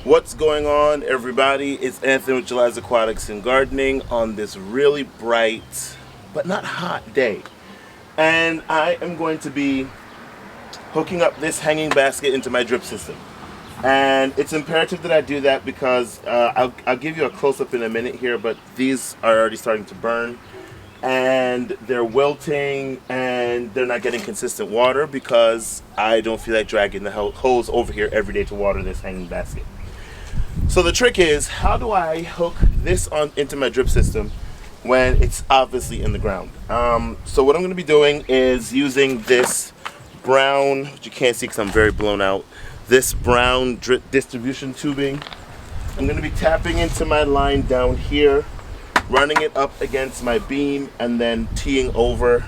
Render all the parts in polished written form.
What's going on, everybody? It's Anthony with Jhuly's Aquatics and Gardening on this really bright but not hot day. And I am going to be hooking up this hanging basket into my drip system. And it's imperative that I do that because I'll give you a close-up in a minute here, but these are already starting to burn. And they're wilting and they're not getting consistent water because I don't feel like dragging the hose over here every day to water this hanging basket. So the trick is, how do I hook this on into my drip system when it's obviously in the ground? So what I'm going to be doing is using this brown, which you can't see because I'm very blown out, this brown drip distribution tubing. I'm going to be tapping into my line down here, running it up against my beam, and then teeing over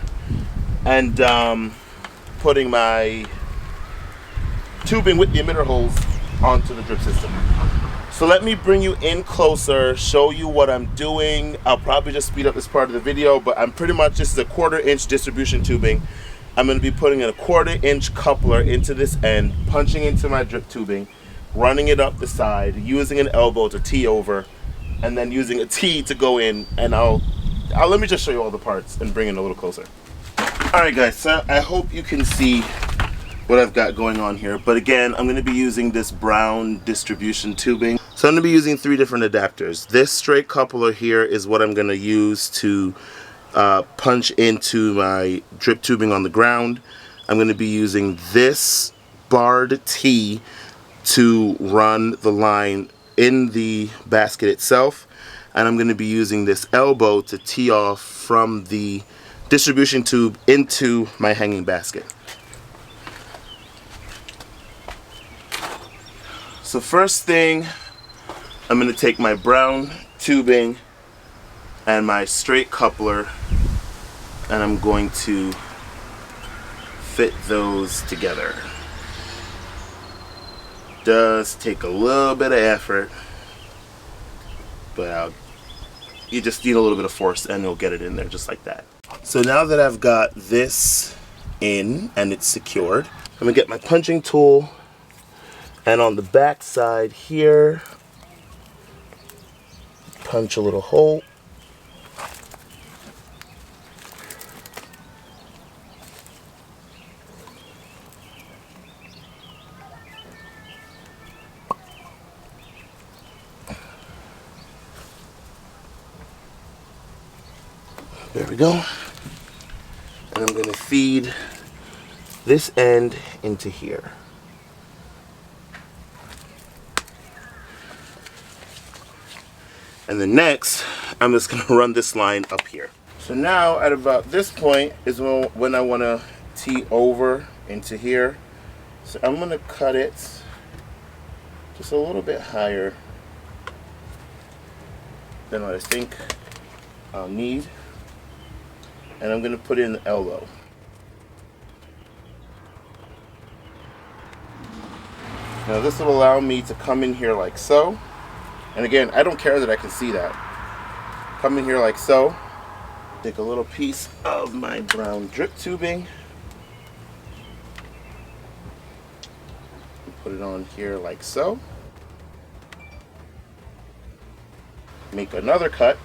and putting my tubing with the emitter hose onto the drip system. So let me bring you in closer, show you what I'm doing. I'll probably just speed up this part of the video, but I'm pretty much, this is a 1/4 inch distribution tubing. I'm going to be putting a 1/4 inch coupler into this end, punching into my drip tubing, running it up the side, using an elbow to tee over, and then using a tee to go in. And I'll let me just show you all the parts and bring it a little closer. Alright guys, so I hope you can see what I've got going on here, but again, I'm going to be using this brown distribution tubing. So I'm going to be using 3 different adapters. This straight coupler here is what I'm going to use to punch into my drip tubing on the ground. I'm going to be using this barred tee to run the line in the basket itself, and I'm going to be using this elbow to tee off from the distribution tube into my hanging basket. So first thing, I'm going to take my brown tubing and my straight coupler, and I'm going to fit those together. Does take a little bit of effort, but you just need a little bit of force and you'll get it in there just like that. So now that I've got this in and it's secured, I'm going to get my punching tool, and on the back side here, punch a little hole. There we go. And I'm going to feed this end into here. And then next, I'm just going to run this line up here. So now at about this point is when I want to tee over into here. So I'm going to cut it just a little bit higher than what I think I'll need. And I'm going to put in the elbow. Now this will allow me to come in here like so. And again, I don't care that I can see that. Come in here like so. Take a little piece of my brown drip tubing. Put it on here like so. Make another cut.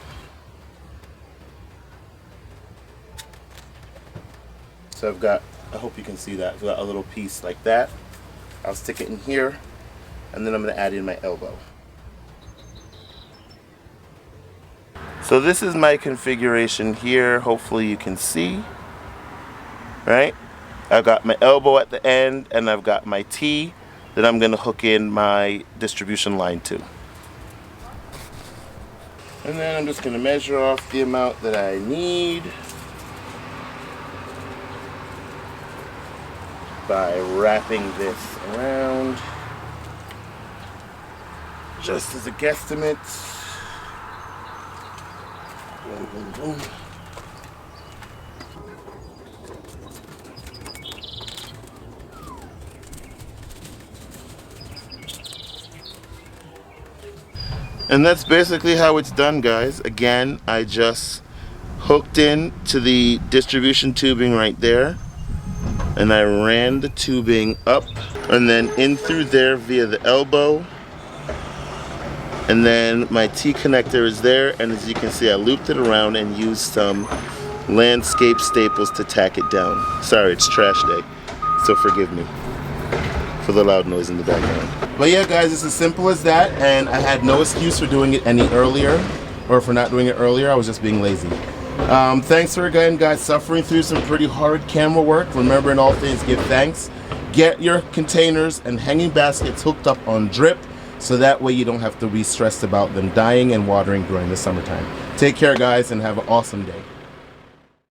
So I've got, I hope you can see that, I've got a little piece like that. I'll stick it in here, and then I'm going to add in my elbow. So this is my configuration here. Hopefully you can see, right? I've got my elbow at the end, and I've got my tee that I'm going to hook in my distribution line to. And then I'm just going to measure off the amount that I need by wrapping this around just as a guesstimate. Boom, boom, boom. And that's basically how it's done, guys. Again, I just hooked in to the distribution tubing right there, and I ran the tubing up and then in through there via the elbow And then my T-connector is there, and as you can see, I looped it around and used some landscape staples to tack it down. Sorry, it's trash day, so forgive me for the loud noise in the background. But yeah, guys, it's as simple as that, and I had no excuse for doing it any earlier, or for not doing it earlier. I was just being lazy. Thanks for again, guys, suffering through some pretty hard camera work. Remember, in all things, give thanks. Get your containers and hanging baskets hooked up on drip, so that way you don't have to be stressed about them dying and watering during the summertime. Take care, guys, and have an awesome day.